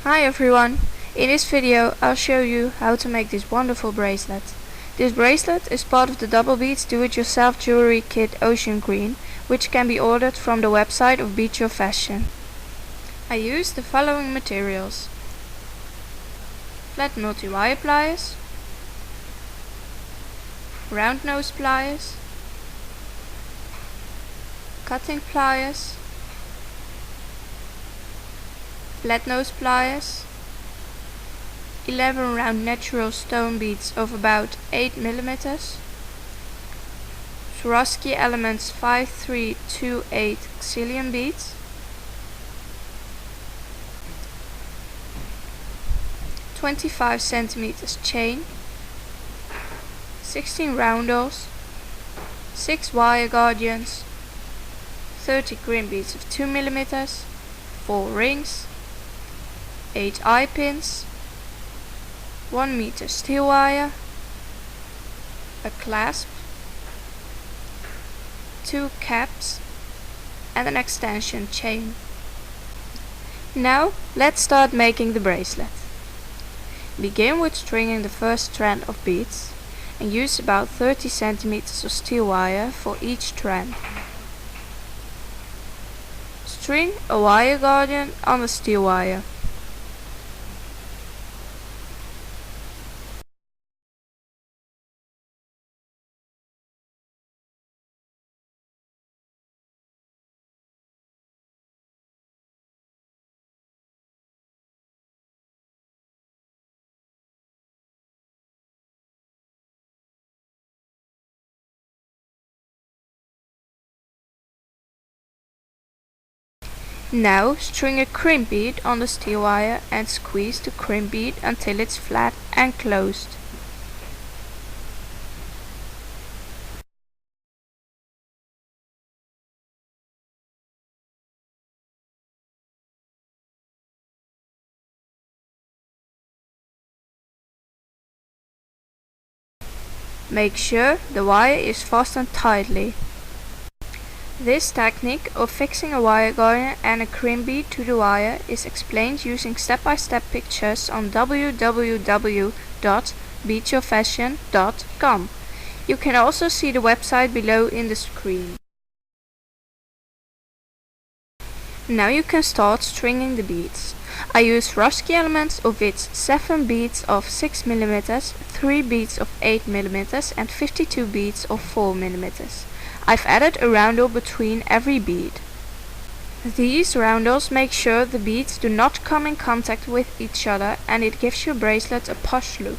Hi everyone! In this video I'll show you how to make this wonderful bracelet. This bracelet is part of the DoubleBeads do-it-yourself jewelry kit Ocean Green, which can be ordered from the website of BeadYourFashion. I used the following materials: flat multi-wire pliers, round nose pliers, cutting pliers, flat nose pliers, 11 round natural stone beads of about 8 mm, Swarovski Elements 5328 xyllium beads, 25 cm chain, 16 roundels, 6 wire guardians, 30 green beads of 2 mm, 4 rings, 8 eye pins, 1 meter steel wire, a clasp, 2 caps and an extension chain. Now let's start making the bracelet. Begin with stringing the first strand of beads and use about 30 cm of steel wire for each strand. String a wire guardian on the steel wire. Now string a crimp bead on the steel wire and squeeze the crimp bead until it's flat and closed. Make sure the wire is fastened tightly. This technique of fixing a wire guardian and a crimp bead to the wire is explained using step-by-step pictures on www.BeadYourFashion.com. You can also see the website below in the screen. Now you can start stringing the beads. I use Swarovski Elements of which 7 beads of 6 mm, 3 beads of 8 mm and 52 beads of 4 mm. I've added a roundel between every bead. These roundels make sure the beads do not come in contact with each other and it gives your bracelet a posh look.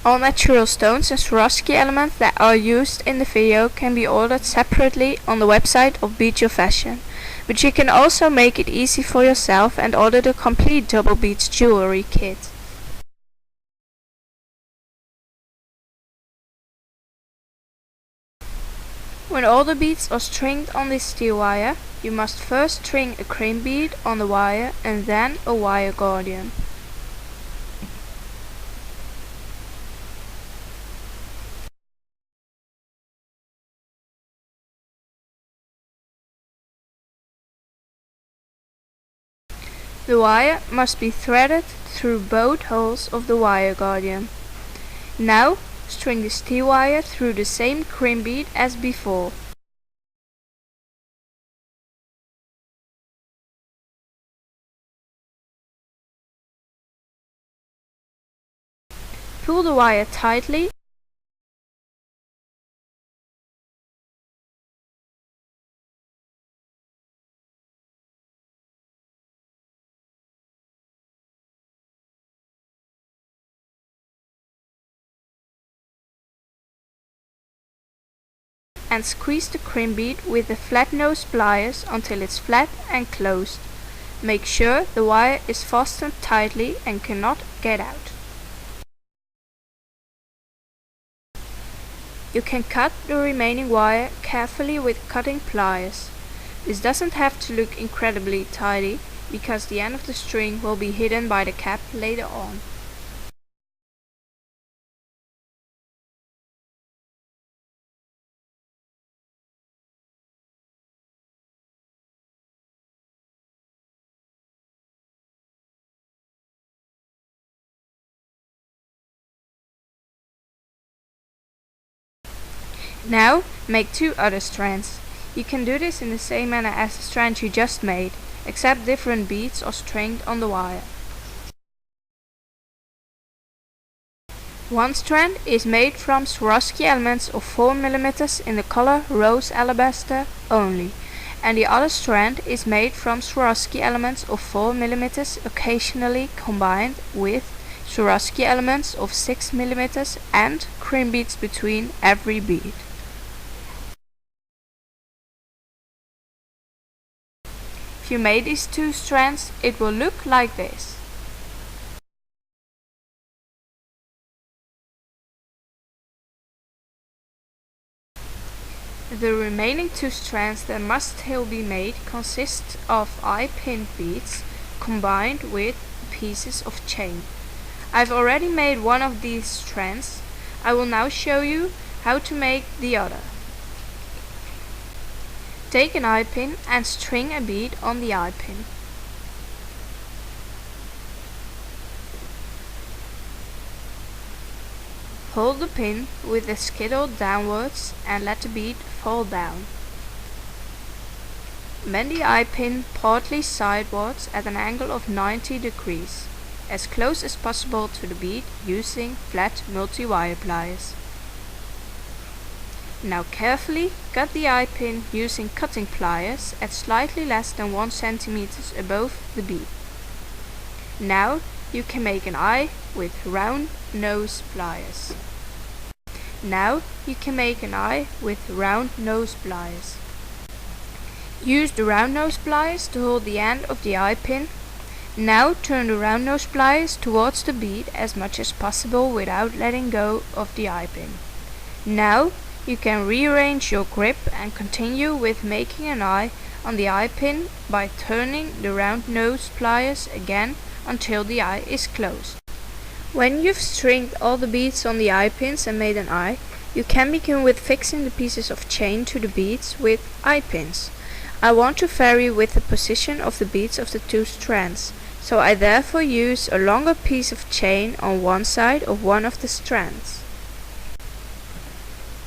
All natural stones and Swarovski elements that are used in the video can be ordered separately on the website of BeadYourFashion, but you can also make it easy for yourself and order the complete DoubleBeads jewelry kit. When all the beads are stringed on this steel wire, you must first string a crimp bead on the wire and then a wire guardian. The wire must be threaded through both holes of the wire guardian. Now string the steel wire through the same crimp bead as before. Pull the wire tightly and squeeze the crimp bead with the flat nose pliers until it's flat and closed. Make sure the wire is fastened tightly and cannot get out. You can cut the remaining wire carefully with cutting pliers. This doesn't have to look incredibly tidy because the end of the string will be hidden by the cap later on. Now make 2 other strands. You can do this in the same manner as the strand you just made, except different beads are stringed on the wire. One strand is made from Swarovski elements of 4 mm in the color Rose Alabaster only, and the other strand is made from Swarovski elements of 4 mm occasionally combined with Swarovski elements of 6 mm and cream beads between every bead. If you made these 2 strands, it will look like this. The remaining 2 strands that must still be made consist of eye-pinned beads combined with pieces of chain. I've already made one of these strands. I will now show you how to make the other. Take an eye pin and string a bead on the eye pin. Hold the pin with the skittle downwards and let the bead fall down. Bend the eye pin partly sidewards at an angle of 90 degrees, as close as possible to the bead using flat multi-wire pliers. Now carefully cut the eye pin using cutting pliers at slightly less than 1 cm above the bead. Now you can make an eye with round nose pliers. Use the round nose pliers to hold the end of the eye pin. Now turn the round nose pliers towards the bead as much as possible without letting go of the eye pin. Now you can rearrange your grip and continue with making an eye on the eye pin by turning the round nose pliers again until the eye is closed. When you've stringed all the beads on the eye pins and made an eye, you can begin with fixing the pieces of chain to the beads with eye pins. I want to vary with the position of the beads of the 2 strands, so I therefore use a longer piece of chain on one side of one of the strands.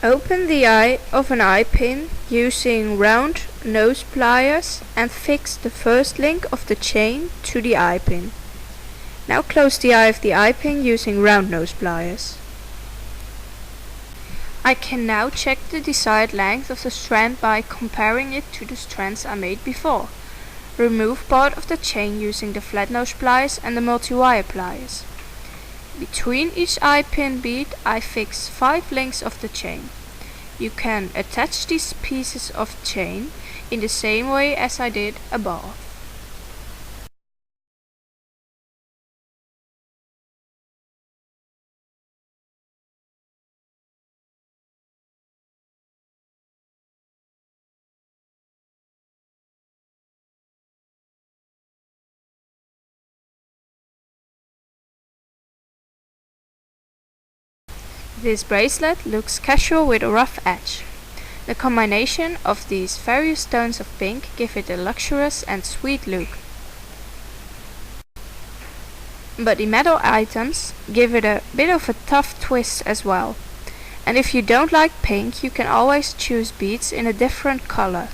Open the eye of an eye pin using round nose pliers and fix the first link of the chain to the eye pin. Now close the eye of the eye pin using round nose pliers. I can now check the desired length of the strand by comparing it to the strands I made before. Remove part of the chain using the flat nose pliers and the multi-wire pliers. Between each eye pin bead I fix 5 links of the chain. You can attach these pieces of chain in the same way as I did above. This bracelet looks casual with a rough edge. The combination of these various tones of pink give it a luxurious and sweet look. But the metal items give it a bit of a tough twist as well. And if you don't like pink, you can always choose beads in a different color.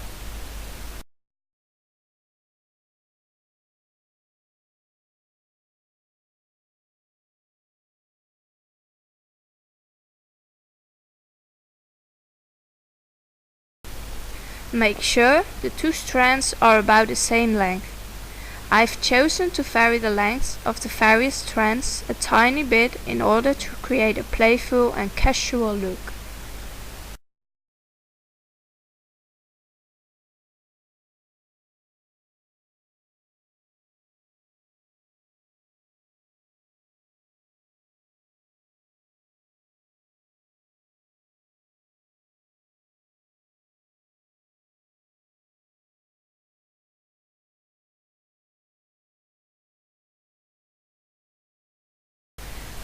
Make sure the 2 strands are about the same length. I've chosen to vary the lengths of the various strands a tiny bit in order to create a playful and casual look.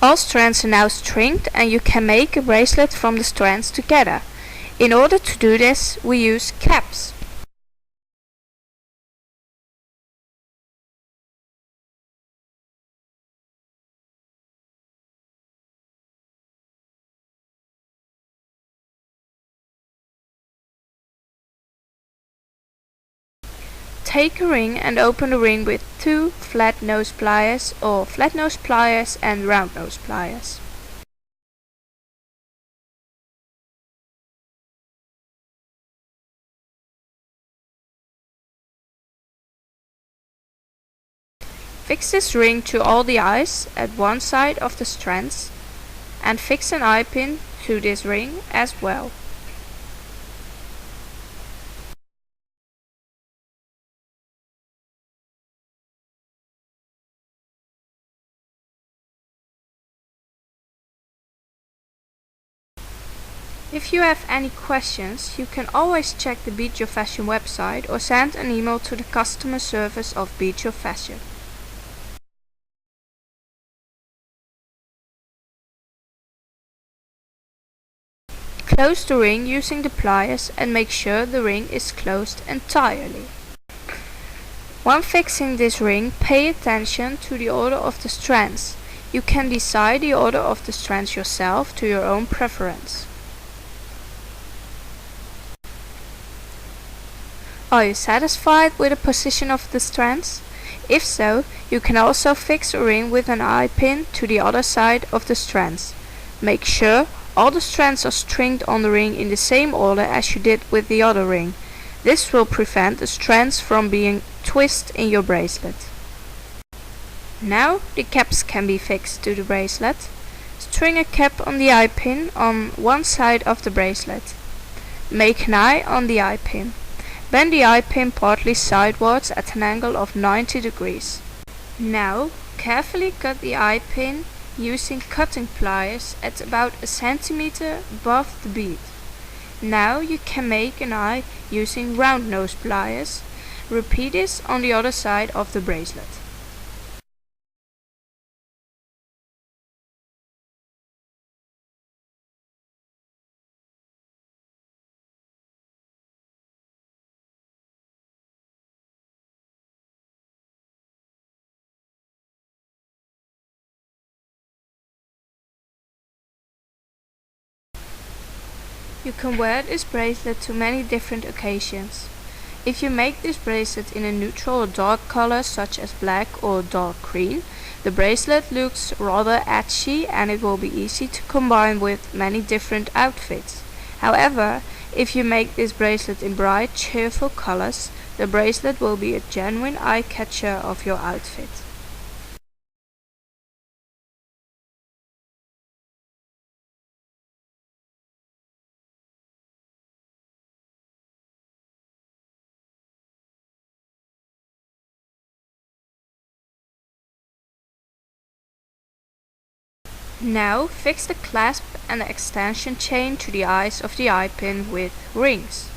All strands are now stringed and you can make a bracelet from the strands together. In order to do this, we use caps. Take a ring and open the ring with 2 flat nose pliers or flat nose pliers and round nose pliers. Fix this ring to all the eyes at one side of the strands and fix an eye pin to this ring as well. If you have any questions, you can always check the Bead Your Fashion website or send an email to the customer service of Bead Your Fashion. Close the ring using the pliers and make sure the ring is closed entirely. When fixing this ring, pay attention to the order of the strands. You can decide the order of the strands yourself to your own preference. Are you satisfied with the position of the strands? If so, you can also fix a ring with an eye pin to the other side of the strands. Make sure all the strands are stringed on the ring in the same order as you did with the other ring. This will prevent the strands from being twisted in your bracelet. Now the caps can be fixed to the bracelet. String a cap on the eye pin on one side of the bracelet. Make an eye on the eye pin. Bend the eye pin partly sidewards at an angle of 90 degrees. Now carefully cut the eye pin using cutting pliers at about a centimeter above the bead. Now you can make an eye using round nose pliers. Repeat this on the other side of the bracelet. You can wear this bracelet to many different occasions. If you make this bracelet in a neutral or dark color such as black or dark green, the bracelet looks rather edgy and it will be easy to combine with many different outfits. However, if you make this bracelet in bright, cheerful colors, the bracelet will be a genuine eye-catcher of your outfit. Now fix the clasp and the extension chain to the eyes of the eye pin with rings.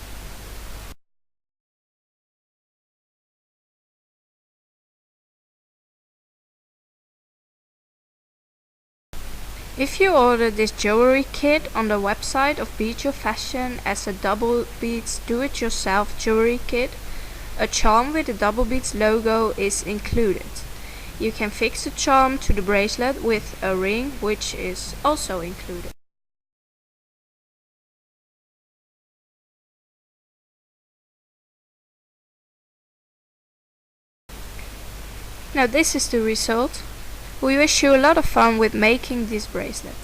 If you order this jewelry kit on the website of Bead Your Fashion as a DoubleBeads do-it-yourself jewelry kit, a charm with the DoubleBeads logo is included. You can fix the charm to the bracelet with a ring, which is also included. Now this is the result. We wish you a lot of fun with making this bracelet.